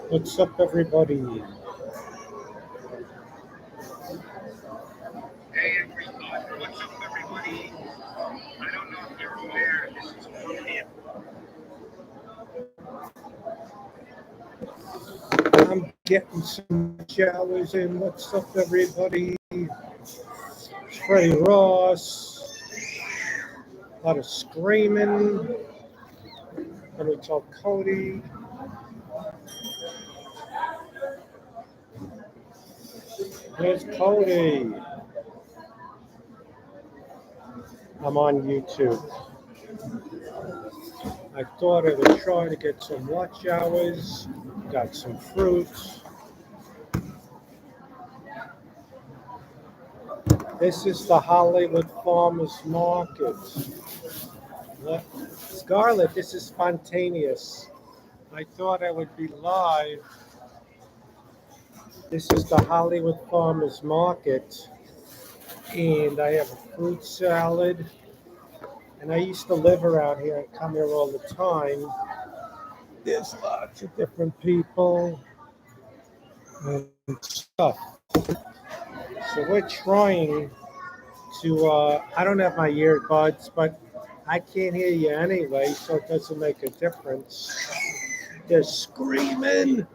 What's up, everybody? Hey everyone, what's up everybody? I don't know if you're aware, this is 1 p.m. I'm getting some showers in. What's up, everybody? It's Freddie Ross. A lot of screaming. Let me tell Cody. There's Cody. I'm on YouTube. I thought I would try to get some watch hours. Got some fruits. This is the Hollywood Farmers Market. Scarlett, this is spontaneous. I thought I would be live. This is the Hollywood Farmers Market, and I have a fruit salad. And I used to live around here and come here all the time. There's lots of different people and stuff. So we're trying to, I don't have my earbuds, but I can't hear you anyway, so it doesn't make a difference. They're screaming.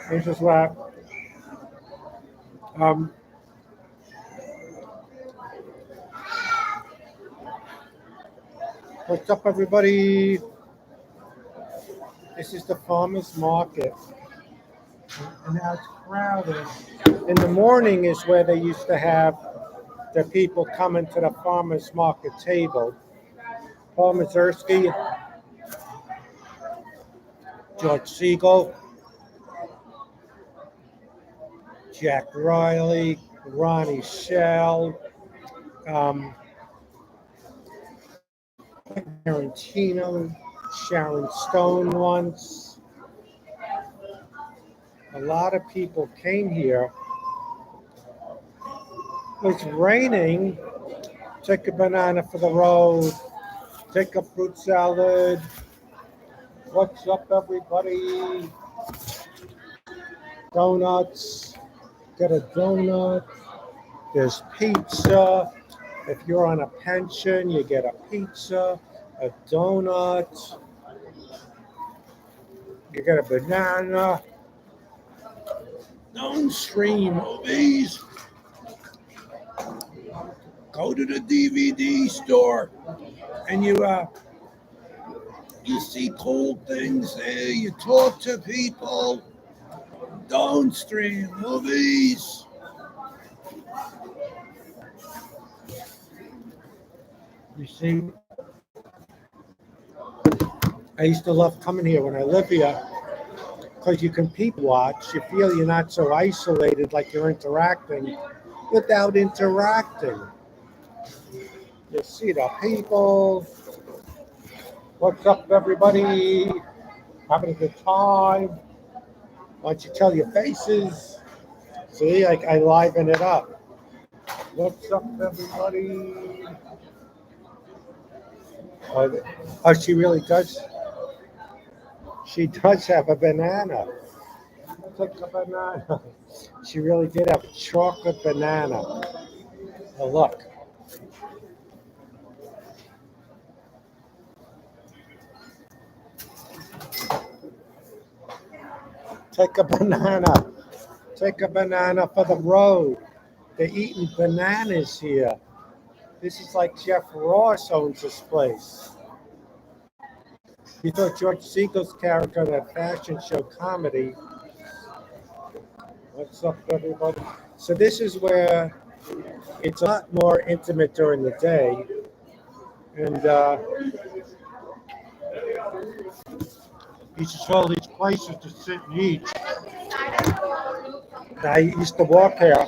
This is what um, what's up, everybody? This is the farmers market, and now it's crowded. In the morning is where they used to have the people coming to the farmers market table. Paul Mazursky, George Siegel, Jack Riley, Ronnie Shell, Tarantino, Sharon Stone once. A lot of people came here. It was raining. Take a banana for the road. Take a fruit salad. What's up, everybody? Donuts. Get a donut. There's pizza. If you're on a pension, you get a pizza, a donut. You get a banana. Don't stream movies. Go to the DVD store and you see cool things there. You talk to people. Don't stream movies. You see, I used to love coming here when I lived here because you can people watch. You feel you're not so isolated, like you're interacting without interacting. You see the people. What's up, everybody? Having a good time. Why don't you tell your faces? See, I liven it up. What's up, everybody? Oh, she really does. She does have a banana. Take a banana. She really did have a chocolate banana. Oh, look. Take a banana. Take a banana for the road. They're eating bananas here. This is like Jeff Ross owns this place. You thought George Siegel's character in that fashion show comedy. What's up, everybody? So this is where it's a lot more intimate during the day. And you just all these places to sit and eat. I used to walk here.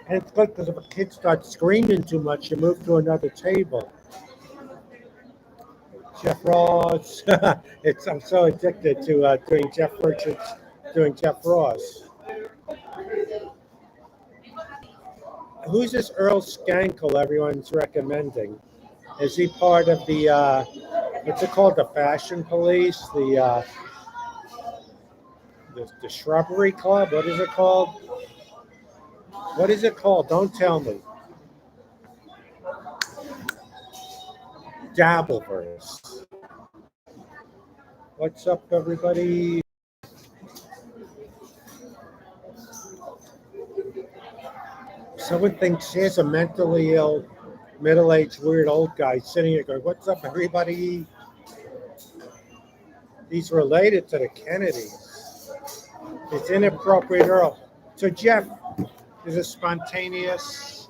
And it's good because if a kid starts screaming too much, you move to another table. Jeff Ross. I'm so addicted to doing Jeff Richards, doing Jeff Ross. Who's this Earl Skankle everyone's recommending? Is he part of the what's it called? The Fashion Police? The Shrubbery Club? What is it called? What is it called? Don't tell me. Dabbleverse. What's up, everybody? Someone thinks here's a mentally ill, middle-aged, weird old guy sitting here going, "What's up, everybody?" He's related to the Kennedys. It's inappropriate, Earl. So Jeff is a spontaneous.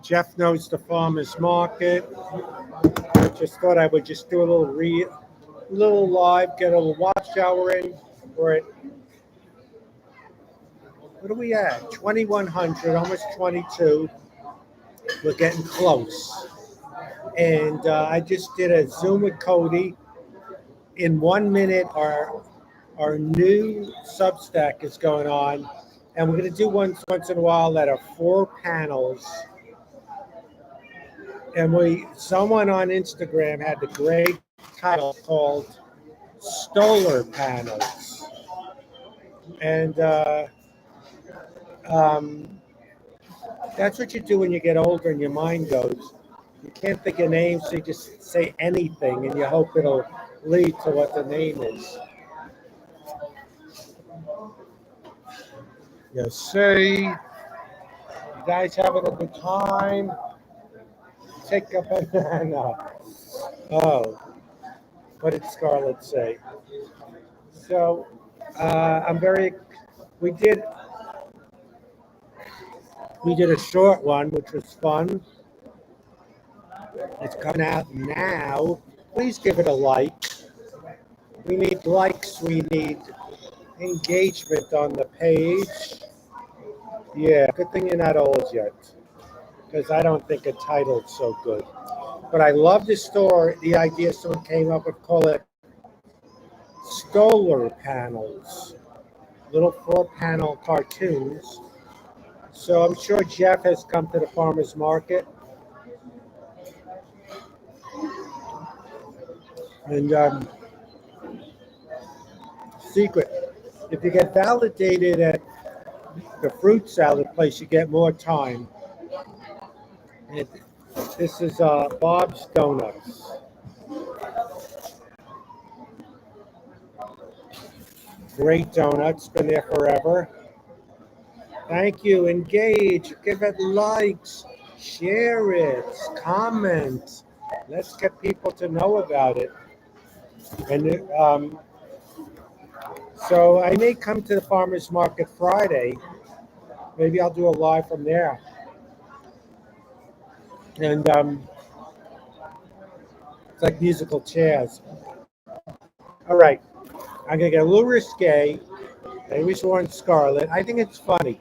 Jeff knows the farmers market. I just thought I would just do a little live, get a little watch hour in. We're at, what are we at? 2100, almost 22. We're getting close. And I just did a Zoom with Cody. In 1 minute, our new Substack is going on, and we're going to do once in a while that are 4 panels. And someone on Instagram had the great title called Stoller panels, and that's what you do when you get older and your mind goes. You can't think of names, so you just say anything, and you hope it'll lead to what the name is. You say, you guys having a good time? Take a banana. Oh, what did Scarlett say? So, I'm very. We did. We did a short one, which was fun. It's coming out now. Please give it a like. We need likes. We need engagement on the page. Yeah, good thing you're not old yet, because I don't think a title's so good. But I love the story, the idea someone came up with, call it Stoller panels, little 4-panel cartoons. So I'm sure Jeff has come to the farmer's market. And secret, if you get validated at the fruit salad place, you get more time. And this is Bob's Donuts. Great donuts, been there forever. Thank you. Engage, give it likes, share it, comment. Let's get people to know about it. And so I may come to the farmers market Friday. Maybe I'll do a live from there. And it's like musical chairs. All right, I'm gonna get a little risque. I always warn Scarlett. I think it's funny.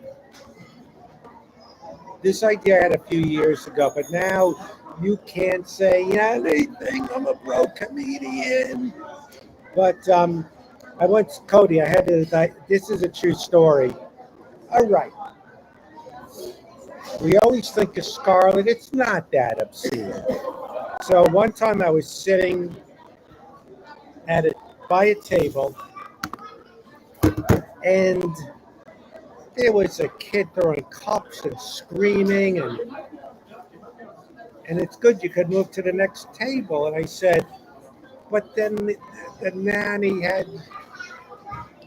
This idea I had a few years ago, but now you can't say anything. I'm a broke comedian. But I went Cody. I had to. This is a true story. All right. We always think of Scarlett. It's not that obscene. So one time I was sitting by a table, and there was a kid throwing cups and screaming, and it's good you could move to the next table. And I said, but then the nanny had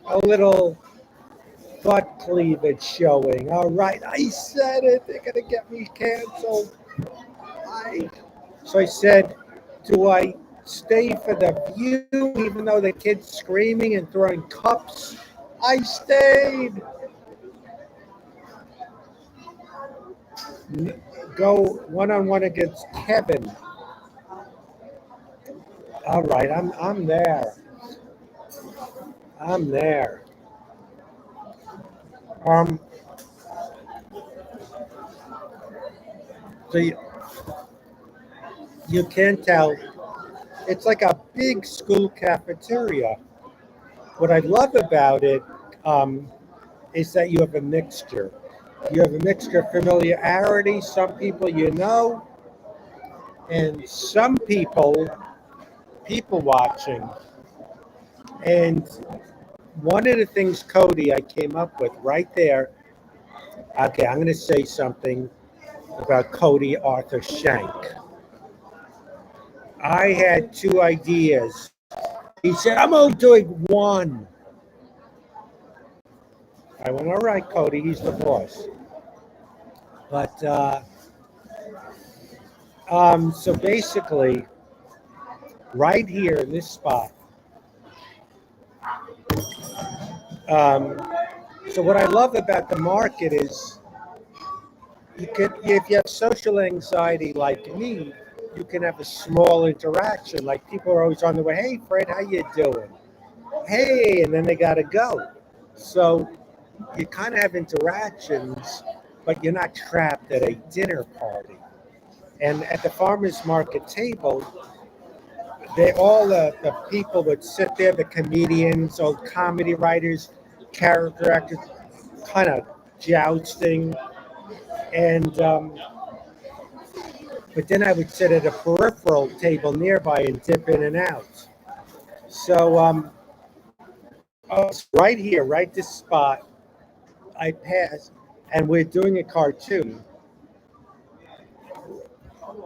a little butt cleavage showing. All right, I said it. They're gonna get me canceled. So I said, do I stay for the view, even though the kid's screaming and throwing cups? I stayed. Go one-on-one against Kevin. All right, I'm there. I'm there. So you can tell It's like a big school cafeteria. What I love about it um, is that you have a mixture. You have a mixture of familiarity, some people you know, and some people watching. And one of the things, Cody, I came up with right there. Okay, I'm going to say something about Cody Arthur Shank. I had two ideas. He said, I'm only doing one. I went, all right, Cody, he's the boss. But so basically, right here in this spot, um, so what I love about the market is you could, if you have social anxiety like me, you can have a small interaction. Like people are always on the way, hey Fred, how you doing? Hey, and then they gotta go. So you kind of have interactions, but you're not trapped at a dinner party. And at the farmers market table, they all the people would sit there, the comedians, old comedy writers, character actors, kind of jousting, and but then I would sit at a peripheral table nearby and dip in and out. So oh, it's right here, right this spot, I pass, and we're doing a cartoon.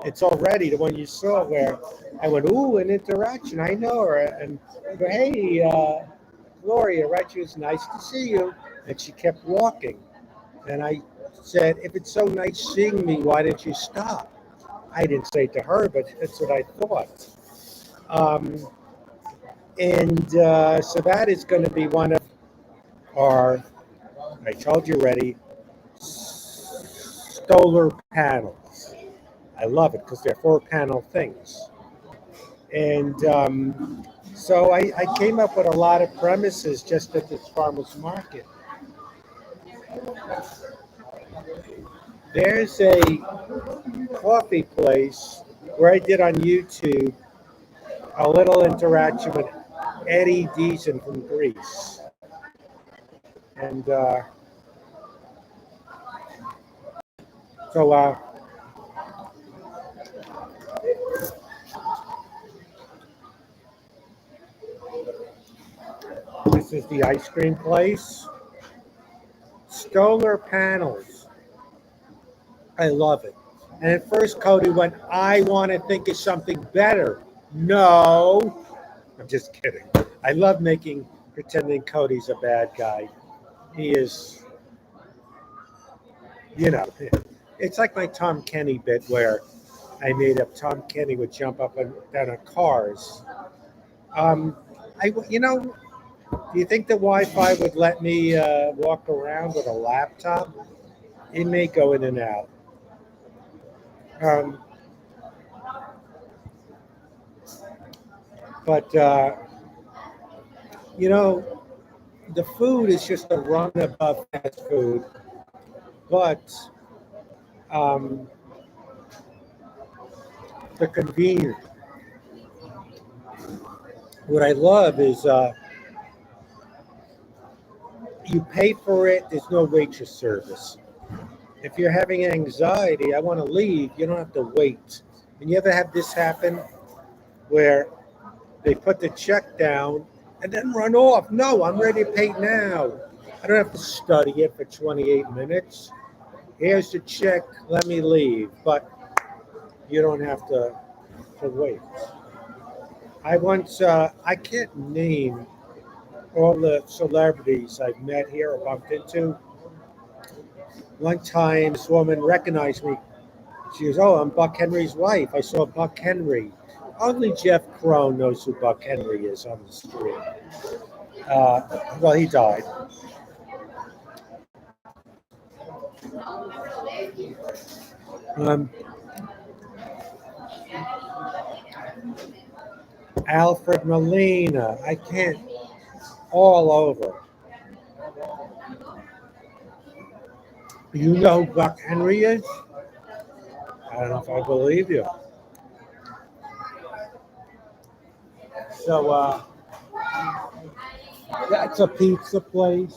It's already the one you saw where I went, ooh, an interaction. I know her, and I go, hey, Gloria, right? She was nice to see you, and she kept walking. And I said, if it's so nice seeing me, why didn't you stop? I didn't say it to her, but that's what I thought. Um, and so that is going to be one of our, I told you already, Stoller panels. I love it because they're 4 panel things. And so I came up with a lot of premises just at this farmer's market. There's a coffee place where I did on YouTube a little interaction with Eddie Deason from Greece. And so this is the ice cream place. Stoller panels. I love it. And at first, Cody went, I want to think of something better. No, I'm just kidding. I love making, pretending Cody's a bad guy. He is, you know, it's like my Tom Kenny bit where I made up Tom Kenny would jump up and down on cars. Um, do you think the Wi-Fi would let me walk around with a laptop? It may go in and out. Um, but you know, the food is just a run above fast food. But um, the convenience. What I love is you pay for it. There's no waitress service. If you're having anxiety, I want to leave. You don't have to wait. And you ever have this happen where they put the check down and then run off? No, I'm ready to pay now. I don't have to study it for 28 minutes. Here's the check. Let me leave. But you don't have to wait. I can't name all the celebrities I've met here or bumped into. One time, this woman recognized me. She goes, "Oh, I'm Buck Henry's wife. I saw Buck Henry." Only Jeff Crone knows who Buck Henry is on the street. Well, he died. Um, Alfred Molina. I can't. All over. You know who Buck Henry is? I don't know if I believe you. So that's a pizza place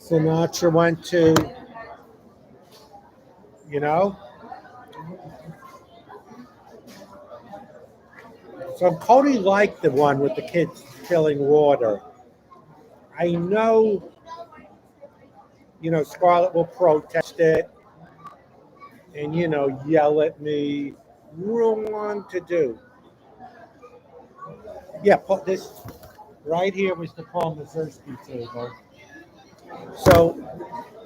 Sinatra went to, you know. So Cody liked the one with the kids filling water. I know, Scarlett will protest it and, yell at me. Wrong to do. Yeah, put this right here was the Paul Mazursky table. So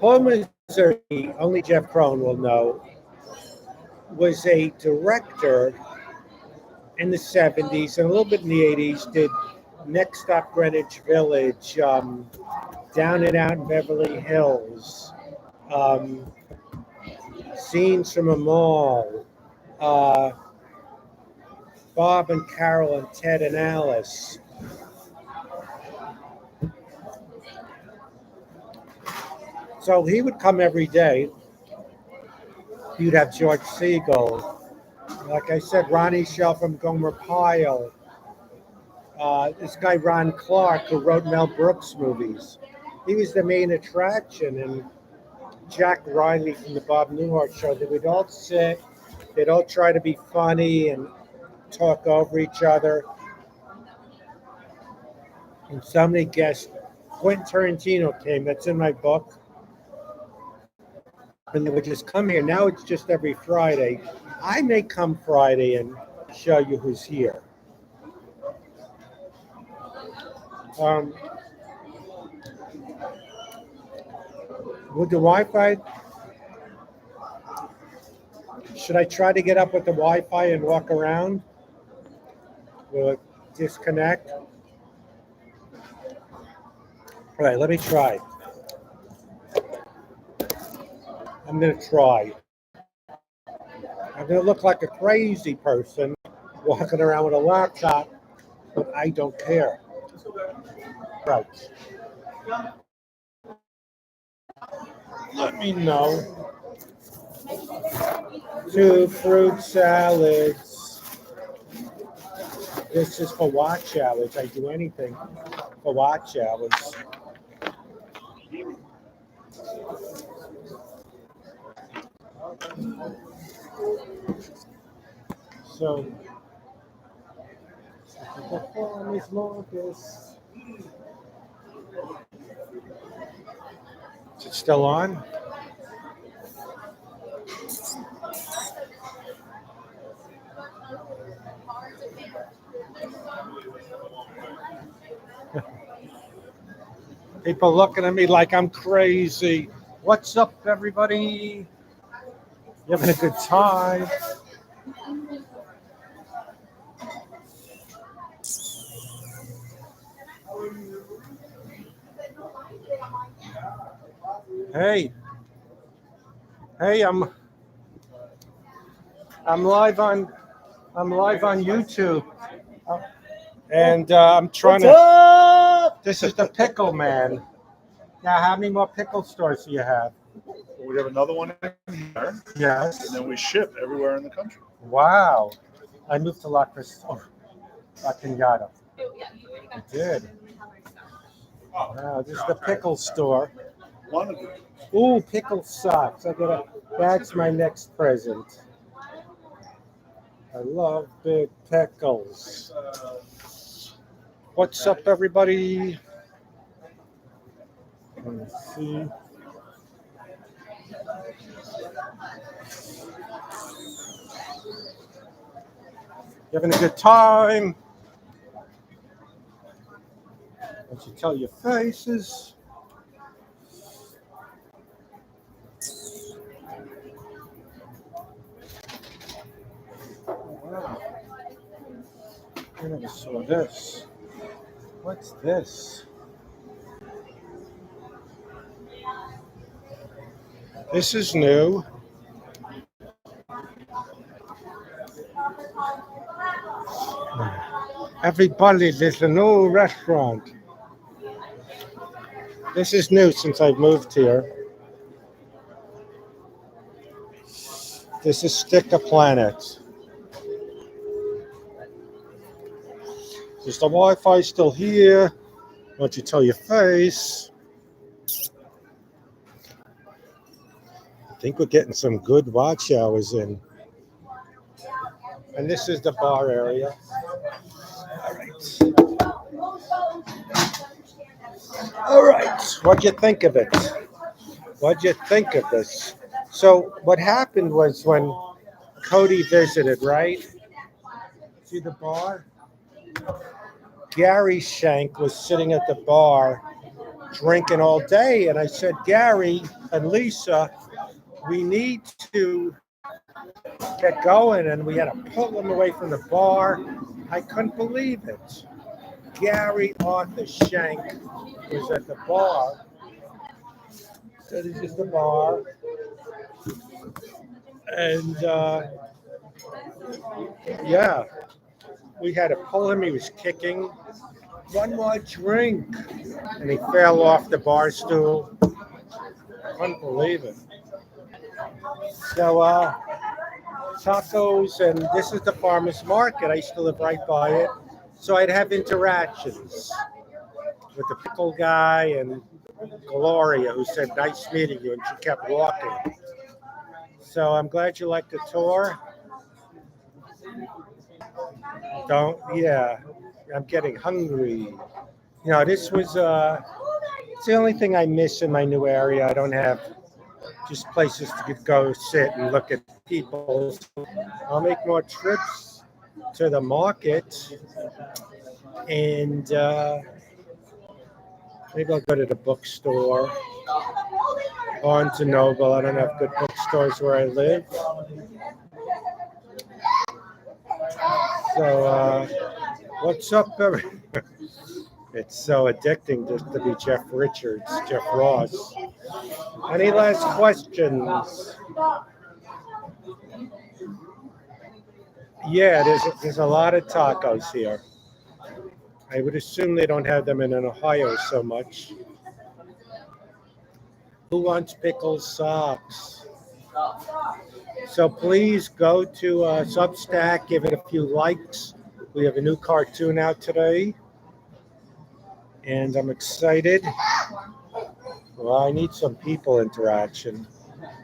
Paul Mazursky, only Jeff Crone will know, was a director in the 70s and a little bit in the 80s, did Next Stop Greenwich Village, Down and Out in Beverly Hills, um, Scenes from a Mall, uh, Bob and Carol and Ted and Alice. So he would come every day. You'd have George Siegel. Like I said, Ronnie Shell from Gomer Pyle. This guy, Ron Clark, who wrote Mel Brooks movies. He was the main attraction. And Jack Riley from the Bob Newhart show. They would all sit, they'd all try to be funny and talk over each other. And somebody guessed Quentin Tarantino came. That's in my book. And they would just come here. Now it's just every Friday. I may come Friday and show you who's here. With the Wi-Fi, should I try to get up with the Wi-Fi and walk around? Will it disconnect? All right, let me try. I'm going to try. I'm going to look like a crazy person walking around with a laptop, but I don't care. Right. Let me know. 2 fruit salads. This is for watch hours. I do anything for watch hours. So, the farmer's market. Is it still on? People looking at me like I'm crazy. What's up, everybody? You having a good time? Hey, I'm live on YouTube, and I'm trying to. This is the Pickle Man. Now, how many more pickle stores do you have? We have another one in there, Yes. and then we ship everywhere in the country. Wow. I moved to La Cañada. I did. Wow, this is the pickle store. One of them. Ooh, pickle socks. That's my next present. I love big pickles. What's up, everybody? Let's see. You having a good time? Don't you tell your faces? Wow. I never saw this. What's this? This is new. Everybody, there's a new restaurant. This is new since I've moved here. This is Stick a Planet. Is the Wi-Fi still here? Why don't you tell your face? I think we're getting some good watch hours in. And this is the bar area. All right. All right. What'd you think of it? What'd you think of this? So what happened was when Cody visited, right? See the bar? Gary Shank was sitting at the bar drinking all day. And I said, Gary and Lisa, we need to get going. And we had to pull him away from the bar. I couldn't believe it. Gary Arthur Shank was at the bar. So this is the bar. And yeah, we had to pull him. He was kicking. One more drink. And he fell off the bar stool. Couldn't believe it. So, tacos, and this is the farmer's market. I used to live right by it. So I'd have interactions with the pickle guy and Gloria, who said, nice meeting you, and she kept walking. So I'm glad you liked the tour. Yeah, I'm getting hungry. This was, it's the only thing I miss in my new area. I don't have just places to go sit and look at people. So I'll make more trips to the market, and maybe I'll go to the bookstore, Barnes and Noble. I don't have good bookstores where I live. So, what's up, everyone? It's so addicting just to be Jeff Richards, Jeff Ross. Any last questions? Yeah, there's a lot of tacos here. I would assume they don't have them in Ohio so much. Who wants pickle socks? So please go to Substack, give it a few likes. We have a new cartoon out today, and I'm excited. Well, I need some people interaction.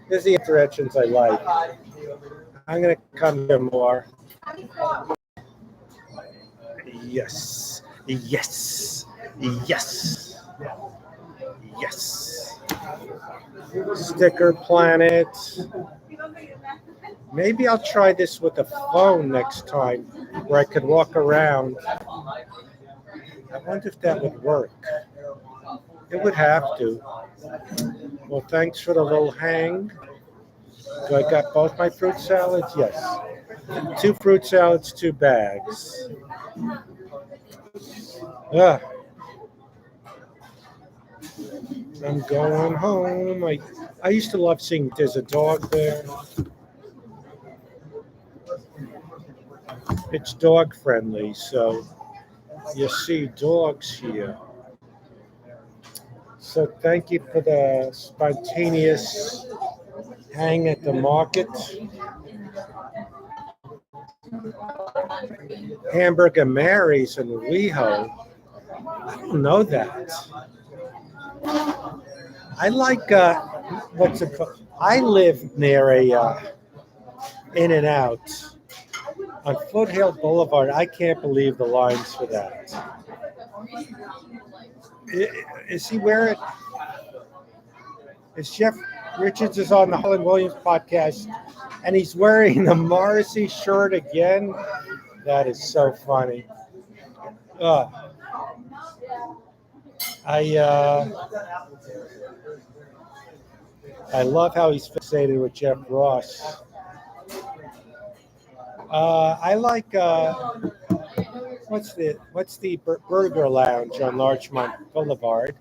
There's the interactions I like. I'm going to come here more. Yes. Yes. Yes. Yes. Sticker Planet. Maybe I'll try this with a phone next time where I could walk around. I wonder if that would work. It would have to. Well, thanks for the little hang. Do I got both my fruit salads? Yes. 2 fruit salads, 2 bags. Ah, I'm going home. I used to love seeing there's a dog there. It's dog friendly, so you see dogs here. So thank you for the spontaneous hang at the market. Hamburger Mary's in WeHo. I don't know that. I like what's it called? I live near a In-N-Out on Foothill Boulevard. I can't believe the lines for that. Is he wearing? Is Jeff Richards is on the Holland Williams podcast, and he's wearing the Morrissey shirt again? That is so funny. I love how he's fixated with Jeff Ross. I like what's the Burger Lounge on Larchmont Boulevard.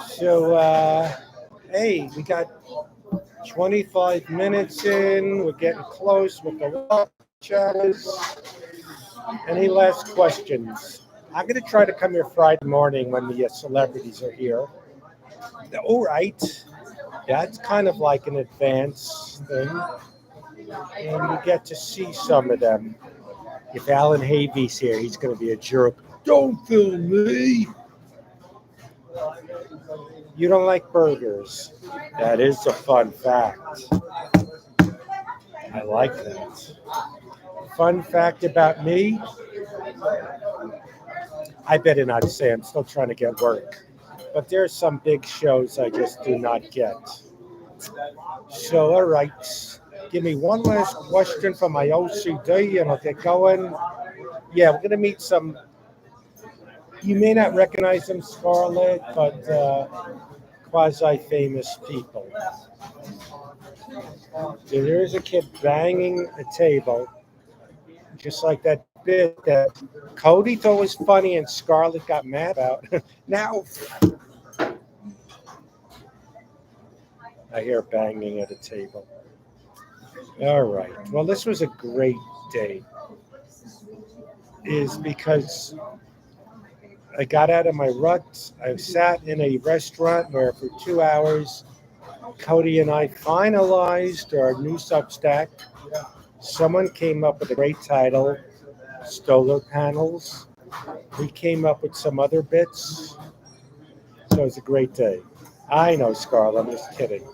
So hey, we got 25 minutes in. We're getting close with the watch hours. Any last questions? I'm going to try to come here Friday morning when the celebrities are here. All right. That's kind of like an advance thing. And we get to see some of them. If Alan Havey's here, he's going to be a jerk. Don't film me. You don't like burgers. That is a fun fact. I like that. Fun fact about me, I better not say I'm still trying to get work. But there's some big shows I just do not get. So, all right. Give me one last question for my OCD and I'll get going. Yeah, we're going to meet some, you may not recognize them, Scarlett, but quasi-famous people. So there's a kid banging a table, just like that bit that Cody thought was funny and Scarlett got mad about. Now, I hear banging at a table. All right. Well, this was a great day. Is because I got out of my rut. I sat in a restaurant where for 2 hours, Cody and I finalized our new Substack. Someone came up with a great title, Stoller Panels. We came up with some other bits. So it was a great day. I know, Scarlett, I'm just kidding.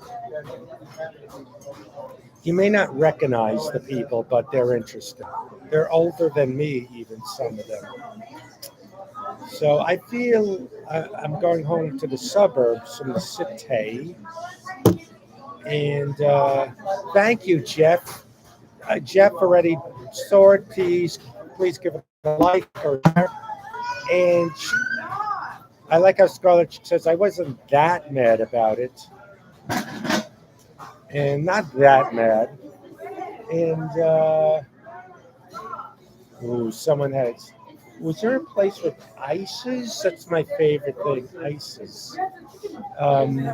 You may not recognize the people, but they're interesting. They're older than me, even some of them. So I feel I'm going home to the suburbs from the city. And thank you, Jeff. Jeff already saw it. Please give it a like or share. And I like how Scarlett says I wasn't that mad about it. And not that mad. And someone has. Was there a place with ices? That's my favorite thing, ices. And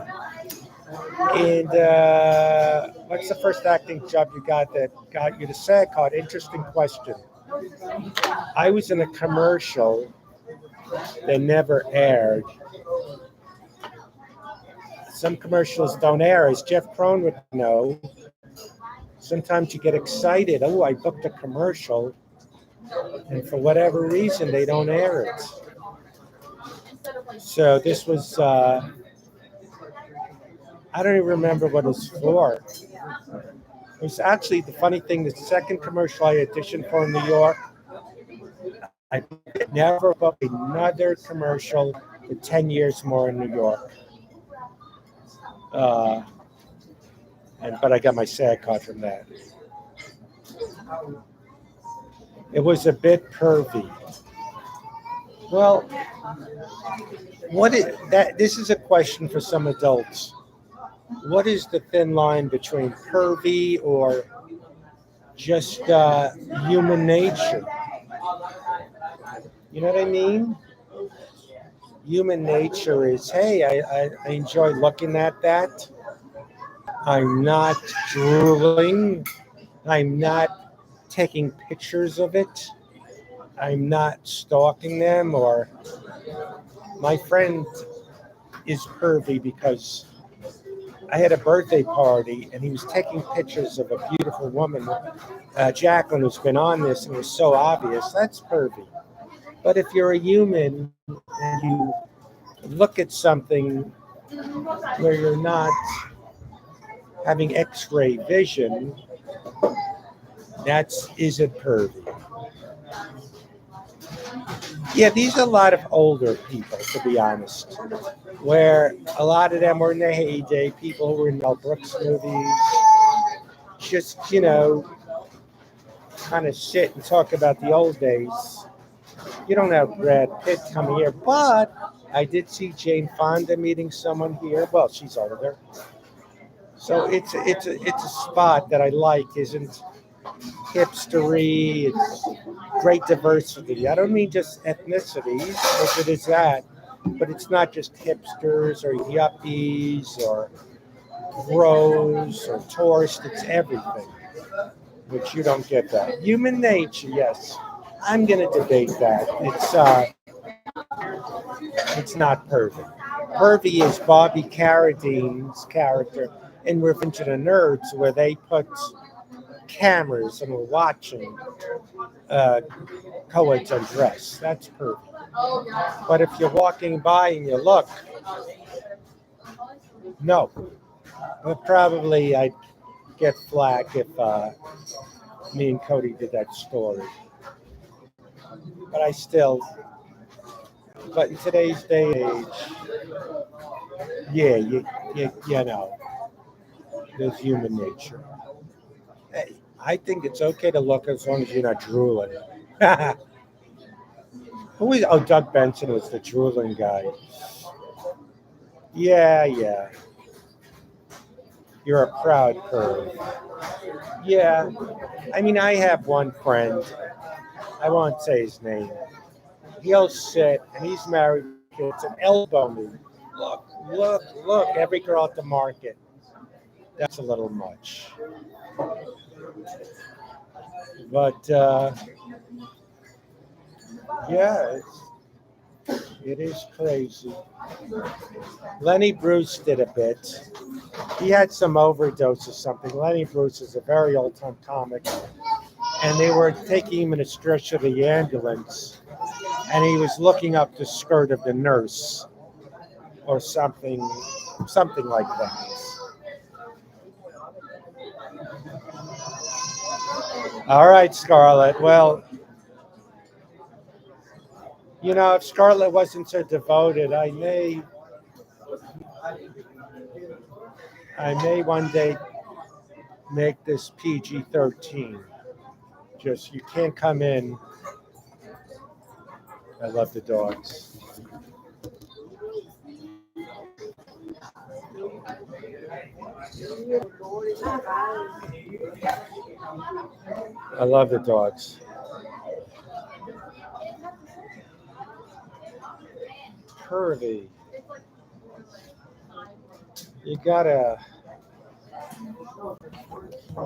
what's the first acting job you got that got you the SAG card? Interesting question. I was in a commercial that never aired. Some commercials don't air, as Jeff Crone would know. Sometimes you get excited. Oh, I booked a commercial, and for whatever reason, they don't air it. So this was, I don't even remember what it was for. It was actually the funny thing, the second commercial I auditioned for in New York, I never booked another commercial for 10 years more in New York. But I got my SAG card from that. It was a bit pervy. Well, this is a question for some adults. What is the thin line between pervy or just human nature? You know what I mean? Human nature is, hey, I enjoy looking at that. I'm not drooling. I'm not taking pictures of it. I'm not stalking them. Or my friend is pervy because I had a birthday party and he was taking pictures of a beautiful woman, Jacqueline, who's been on this, and it was so obvious. That's pervy. But if you're a human and you look at something where you're not having X-ray vision, is it pervy? Yeah, these are a lot of older people, to be honest, where a lot of them were in their heyday, people who were in Mel Brooks movies, just, kind of sit and talk about the old days. You don't have Brad Pitt coming here, but I did see Jane Fonda meeting someone here. Well, she's older. So it's a spot that I like. Isn't hipstery. It's great diversity. I don't mean just ethnicities, if it is that, but it's not just hipsters or yuppies or bros or tourists. It's everything, which you don't get that. Human nature, yes. I'm going to debate that. It's not pervy. Pervy is Bobby Carradine's character in Revenge of the Nerds, where they put cameras and we're watching co-eds undress. That's perfect. But if you're walking by and you look, no. But probably I'd get flack if me and Cody did that story. But I still, but in today's day and age, yeah, you know, there's human nature. Hey, I think it's okay to look as long as you're not drooling. Who is? Oh, Doug Benson was the drooling guy. Yeah, yeah. You're a proud perv. Yeah. I mean, I have one friend. I won't say his name. He'll sit, and he's married with kids, and elbow me. Look, look, look. Every girl at the market. That's a little much. But yeah, it is crazy. Lenny Bruce did a bit. He had some overdose or something. Lenny Bruce is a very old time comic, and they were taking him in a stretcher to the ambulance, and he was looking up the skirt of the nurse or something like that. All right, Scarlett. Well, you know, if Scarlett wasn't so devoted, I may one day make this PG-13. Just you can't come in. I love the dogs. I love the dogs. Pervy. You gotta.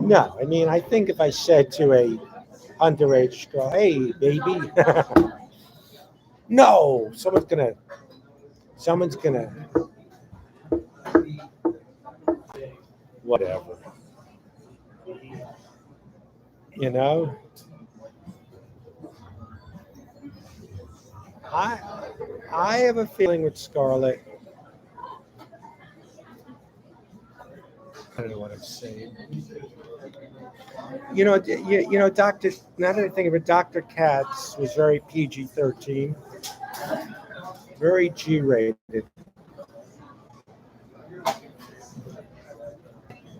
No, I mean, I think if I said to a underage girl, "Hey, baby," no, someone's gonna, whatever, you know. I, I have a feeling with Scarlett. I don't know what I'm saying. Doctor. Now that I think of it, Doctor Katz was very PG-13, very G-rated.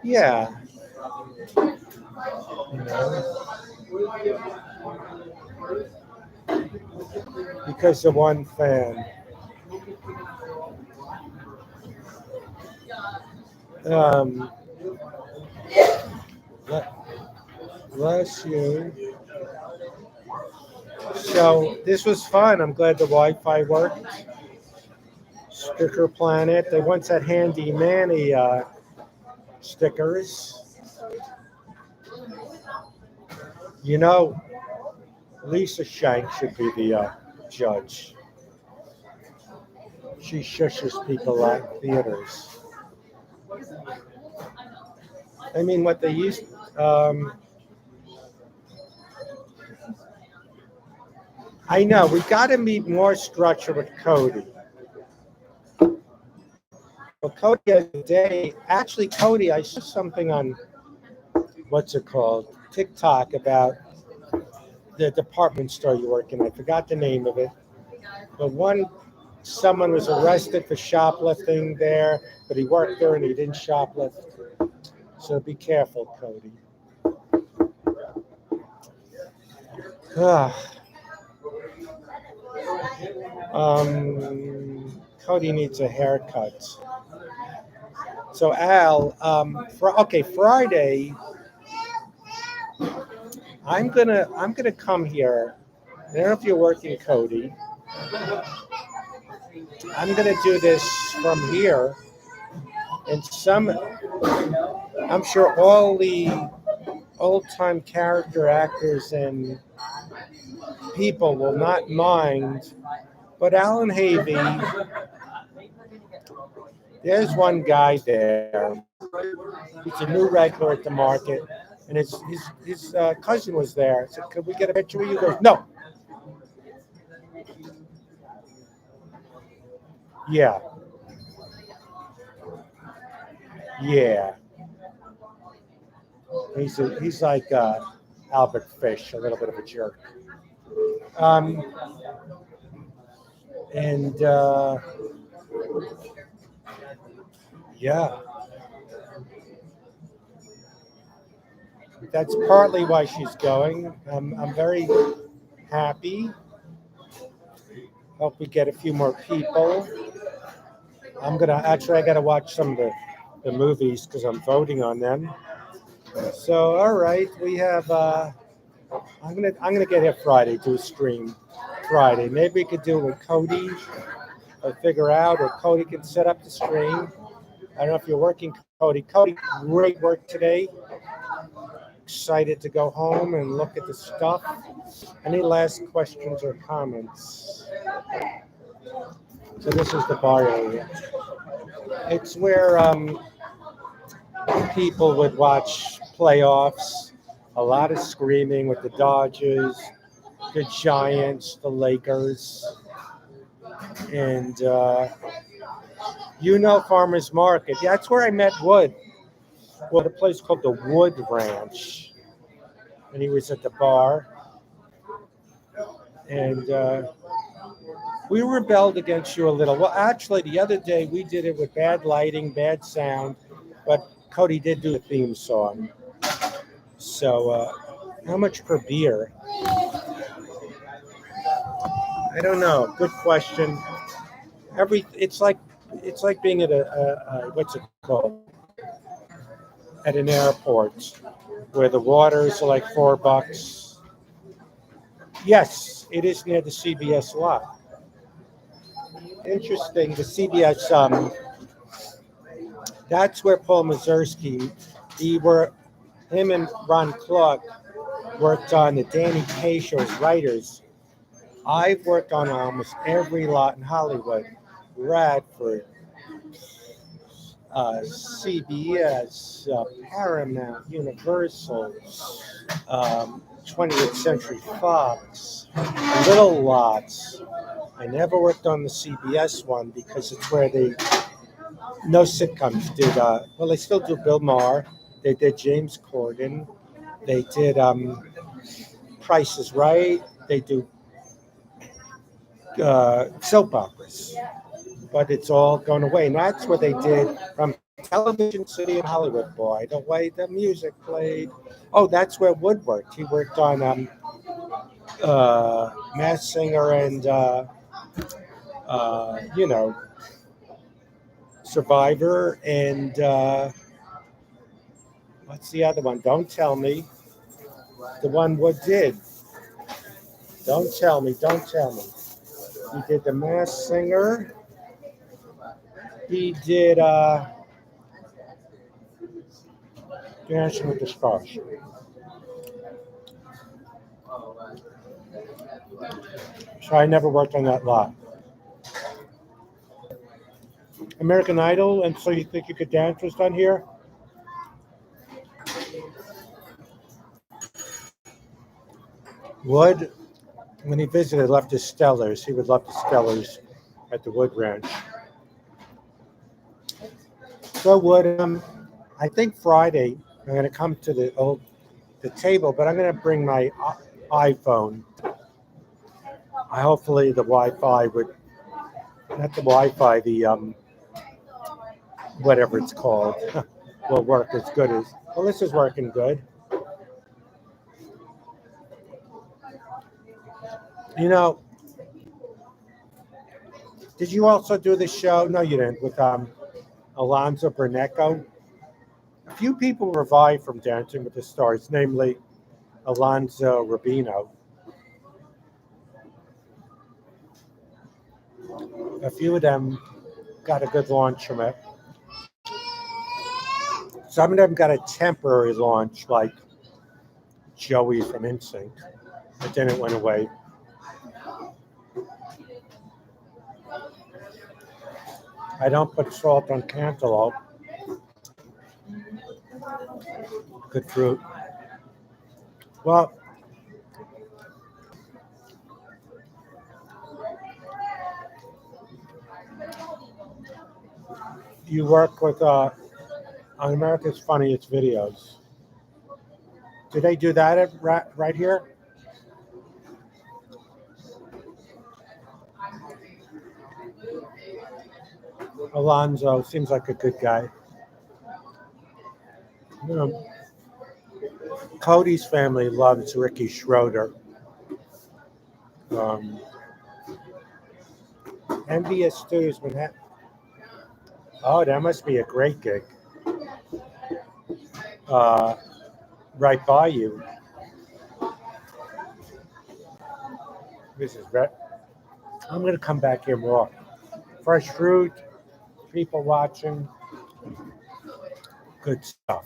Yeah, you know, because of one fan. Um, le- Bless you. So this was fun. I'm glad the Wi-Fi worked. Sticker Planet. They once had Handy Manny stickers. You know, Lisa Shank should be the judge. She shushes people at theaters. I mean, what they used. I know we got to meet more structure with Cody. Well, Cody has a day. Actually, Cody, I saw something on what's it called TikTok about the department store you work in. I forgot the name of it, but someone was arrested for shoplifting there, but he worked there and he didn't shoplift. So be careful, Cody. Ah, Cody needs a haircut. So Al, okay, Friday, I'm gonna come here. I don't know if you're working, Cody. I'm gonna do this from here, and I'm sure all the old-time character actors and people will not mind. But Alan Havey, there's one guy there. He's a new regular at the market. and his cousin was there. I said, "Could we get a picture with you?" He goes, "No." Yeah, yeah. He's like Albert Fish, a little bit of a jerk. Um, and yeah, that's partly why she's going. I'm very happy. Hope we get a few more people. I gotta watch some of the movies because I'm voting on them. So all right, we have. I'm gonna get here Friday. Do a stream Friday. Maybe we could do it with Cody. Or figure out, or Cody can set up the stream. I don't know if you're working, Cody. Cody, great work today. Excited to go home and look at the stuff. Any last questions or comments? So this is the bar area. It's where people would watch playoffs. A lot of screaming with the Dodgers, the Giants, the Lakers, and Farmers Market. That's where I met Wood. Well, at a place called the Wood Ranch, and he was at the bar, and we rebelled against you a little. Well, actually, the other day we did it with bad lighting, bad sound, but Cody did do the theme song. So, how much per beer? I don't know. Good question. It's like being at a what's it called, at an airport where the waters are like $4. Yes, it is near the CBS lot. Interesting. The CBS. That's where Paul Mazursky. Him and Ron Clark worked on the Danny Kaye show's writers. I've worked on almost every lot in Hollywood. Radford, CBS, Paramount, Universal, 20th Century Fox, little lots. I never worked on the CBS one because it's where no sitcoms did. Well, they still do Bill Maher. They did James Corden. They did Price is Right. They do soap operas, but it's all gone away. And that's what they did from Television City in Hollywood, boy. The way the music played. Oh, that's where Wood worked. He worked on Mass Singer and, you know, Survivor and what's the other one? Don't tell me. The one Wood did. Don't tell me. Don't tell me. He did the Mass Singer. He did Dancing with the Stars. So I never worked on that lot. American Idol, and so you think you could dance was done here? Wood, when he visited, left his Stellars. He would love the Stellars at the Wood Ranch. So Wood, I think Friday I'm going to come to the table, but I'm going to bring my iPhone. Hopefully the Wi-Fi would, not the Wi-Fi, the whatever it's called, will work as good as. Well, this is working good. You know, did you also do the show? No, you didn't. With Alonzo Bernecco. A few people revived from Dancing with the Stars, namely Alonzo Rubino. A few of them got a good launch from it. Some of them got a temporary launch, like Joey from NSYNC, but then it went away. I don't put salt on cantaloupe. Good fruit. Well, you work with on America's Funniest Videos. Do they do that right here? Alonzo seems like a good guy. You know, Cody's family loves Ricky Schroeder. Um, Envious Stews, Manhattan. Oh, that must be a great gig. Uh, right by you. This is very. I'm going to come back here more. Fresh fruit, people watching, good stuff.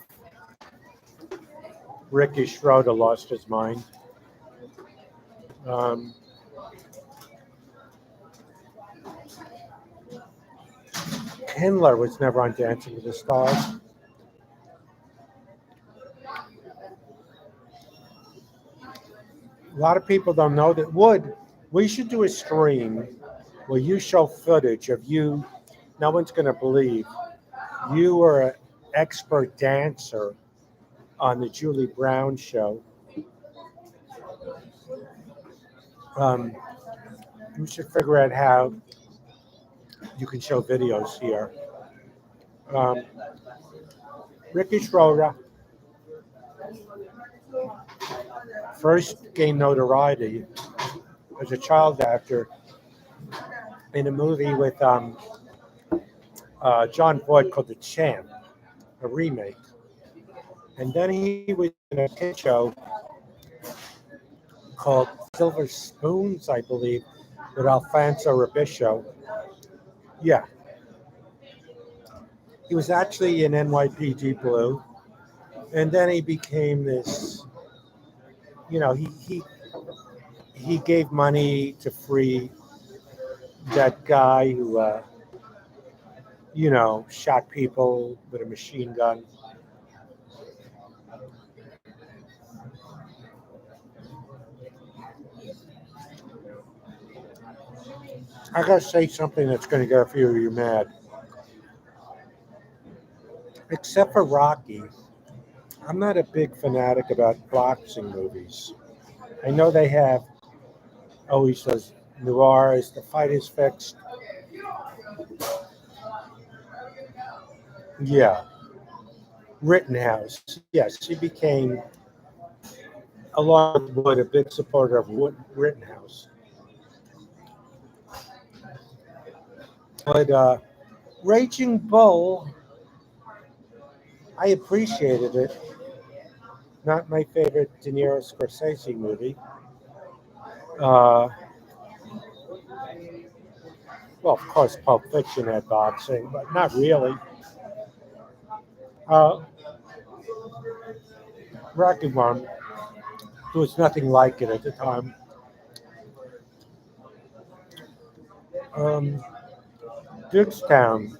Ricky Schroeder lost his mind. Um, Kindler was never on Dancing with the Stars. A lot of people don't know that. We should do a stream where you show footage of you. No one's going to believe you were an expert dancer on the Julie Brown show. Um, we should figure out how you can show videos here. Um, Ricky Schroeder first gained notoriety as a child actor in a movie with John Boyd called The Champ, a remake. And then he was in a kid show called Silver Spoons, I believe, with Alfonso Ribicho. Yeah, he was actually in NYPD Blue, and then he became this. You know, he gave money to free that guy who shot people with a machine gun. I gotta say something that's gonna get a few of you mad. Except for Rocky, I'm not a big fanatic about boxing movies. I know they have always those noirs, the fight is fixed. Yeah, Rittenhouse. Yes, he became, along with Wood, a big supporter of Rittenhouse. But Raging Bull, I appreciated it. Not my favorite De Niro Scorsese movie. Uh, well, of course, Pulp Fiction had boxing, but not really. Uh, Rocky One, there was nothing like it at the time. Um, Dukestown,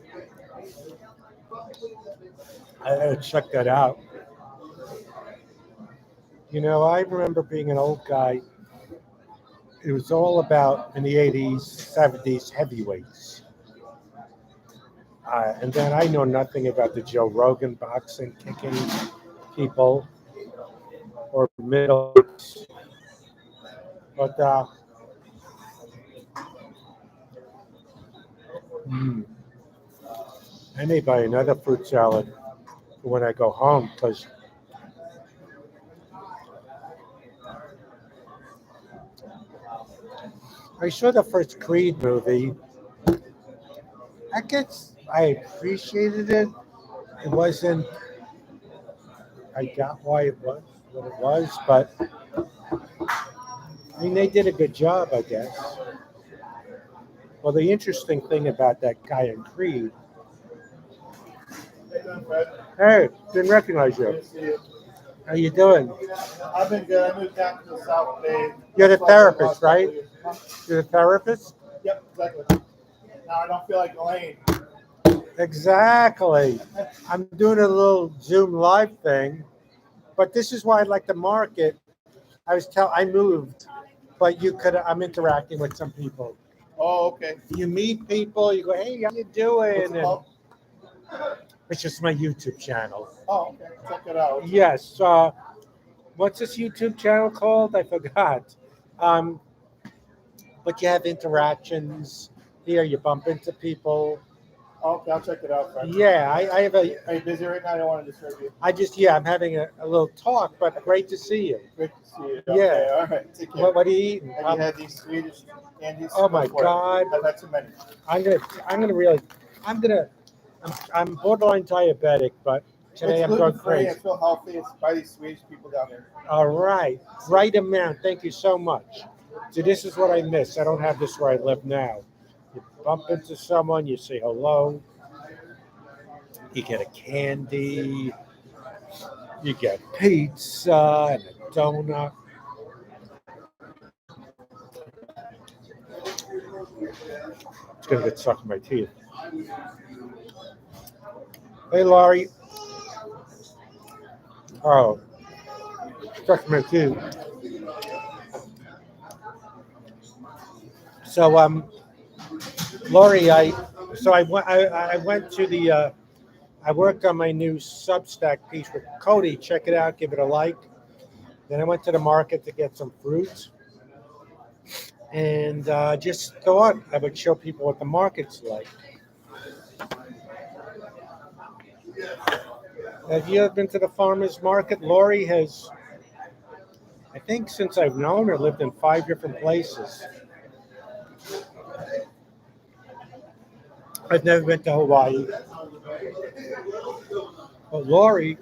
I gotta check that out. You know, I remember being an old guy. It was all about in the 80s, 70s heavyweights. And then I know nothing about the Joe Rogan boxing, kicking people or middle. But mm, I may buy another fruit salad when I go home because I saw the first Creed movie. I guess I appreciated it. It wasn't, I got why it was what it was, but I mean, they did a good job, I guess. Well, the interesting thing about that guy in Creed, hey, didn't recognize you. How you doing? I've been good. I moved down to the South Bay. You're the therapist, right? You're the therapist? Yep, exactly. Now I don't feel like Elaine. Exactly. I'm doing a little Zoom live thing, but this is why I like to market I moved, but I'm interacting with some people. Oh, okay. You meet people, you go, hey, how you What's doing? it And called? it's just my YouTube channel. Oh, okay. Check it out. Yes. What's this YouTube channel called? I forgot. Um, but you have interactions here. You bump into people. Okay, I'll check it out, friend. Yeah, I have a. Are you busy right now? I don't want to disturb you. I'm having a little talk, but great to see you. Great to see you. Yeah. Okay, all right. Take care. What are you eating? Have you had these Swedish candies? Oh Go my for it. God. I've had too many. I'm gonna, I'm gonna really, I'm gonna, I'm borderline diabetic, but today It's I'm going gluten free crazy. and feel healthy. It's by these Swedish people down there. All right, right amount. Thank you so much. So this is what I miss. I don't have this where I live now. You bump into someone, you say hello, you get a candy, you get pizza and a donut. It's gonna get stuck in my teeth. Hey, Laurie. Oh, stuck in my teeth. So, Laurie, I went to the I worked on my new Substack piece with Cody. Check it out, give it a like. Then I went to the market to get some fruit, and just thought I would show people what the market's like. Have you ever been to the farmers market? Laurie has, I think, since I've known her, lived in 5 different places. I've never been to Hawaii, but Laurie,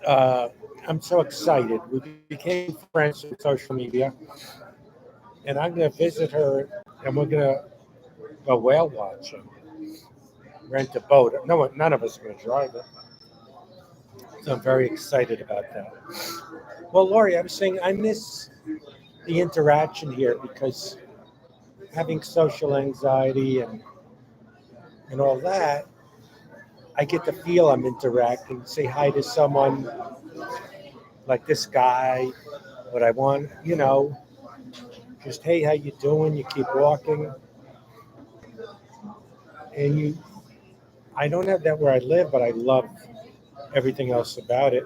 uh, I'm so excited. We became friends on social media, and I'm going to visit her, and we're going to go whale watching, rent a boat. No, none of us are going to drive it, so I'm very excited about that. Well, Laurie, I was saying I miss the interaction here because having social anxiety and all that, I get to feel I'm interacting, say hi to someone like this guy, what I want, just hey, how you doing? You keep walking, and I don't have that where I live, but I love everything else about it.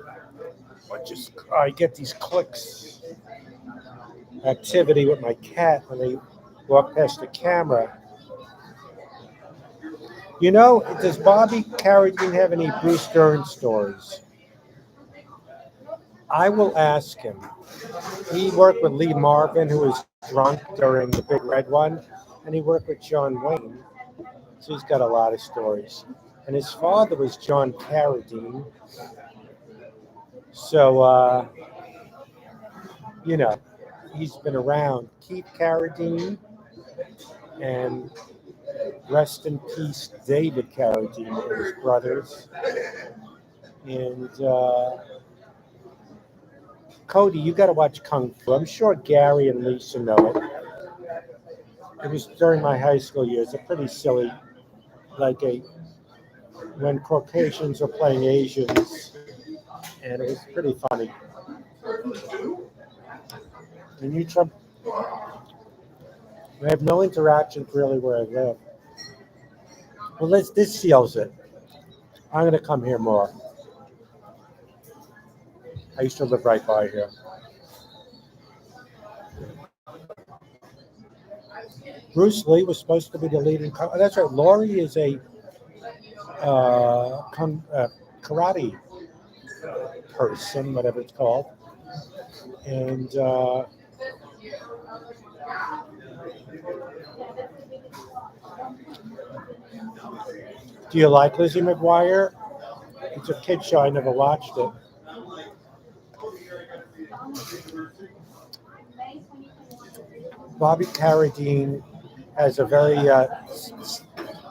I get these clicks, activity with my cat when they walk past the camera. Does Bobby Carradine have any Bruce Dern stories? I will ask him. He worked with Lee Marvin, who was drunk during the Big Red one, and he worked with John Wayne. So he's got a lot of stories. And his father was John Carradine. So, he's been around. Keith Carradine and rest in peace, David Carradine, were his brothers. And Cody, you got to watch Kung Fu. I'm sure Gary and Lisa know it. It was during my high school years, a pretty silly, like when Caucasians are playing Asians, and it was pretty funny. And I have no interactions really where I live. Well, this seals it. I'm going to come here more. I used to live right by here. Bruce Lee was supposed to be the leading. That's right. Laurie is a karate person, whatever it's called. And do you like Lizzie McGuire? It's a kid show. I never watched it. Bobby Carradine has a very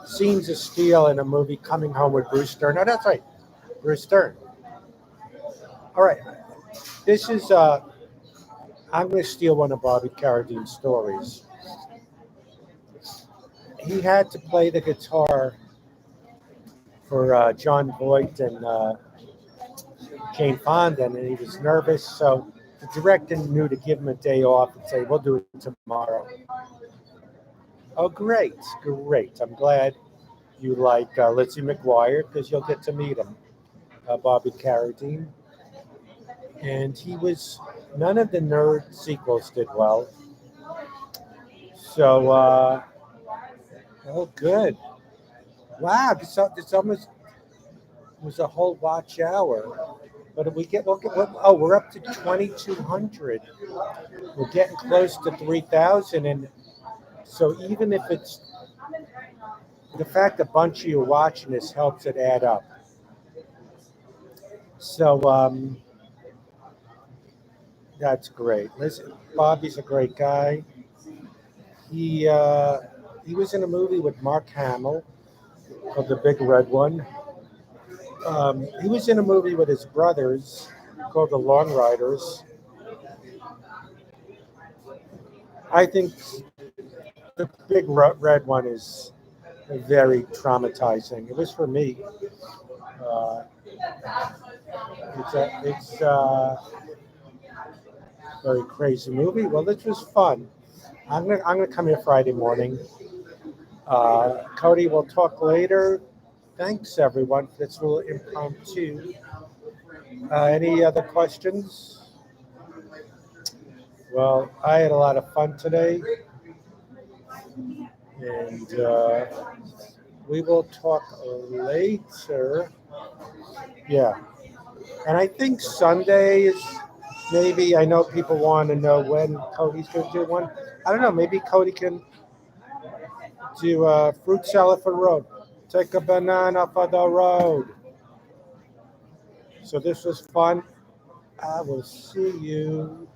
scenes of steel in a movie Coming Home with Bruce Stern. Oh, that's right, Bruce Stern. All right, this is I'm going to steal one of Bobby Carradine's stories. He had to play the guitar for John Voight and Jane Fonda, and he was nervous. So the director knew to give him a day off and say, "We'll do it tomorrow." Oh, great, great! I'm glad you like Lizzie McGuire because you'll get to meet him, Bobby Carradine, and he was. None of the nerd sequels did well, so oh, good. Wow, this almost was a whole watch hour. But we oh, we're up to 2,200. We're getting close to 3,000. And so even if it's the fact a bunch of you are watching this helps it add up. So that's great. Listen, Bobby's a great guy. He uh, he was in a movie with Mark Hamill called The Big Red One. He was in a movie with his brothers called The Long Riders. I think the Big Red One is very traumatizing. It was for me. Uh, it's a very crazy movie. Well, this was fun. I'm gonna come here Friday morning. Cody, we'll talk later. Thanks everyone for this little impromptu. Any other questions? Well, I had a lot of fun today, and we will talk later. Yeah, and I think Sunday is maybe. I know people want to know when Cody's going to do one. I don't know. Maybe Cody can do a fruit salad for the road. Take a banana for the road. So this was fun. I will see you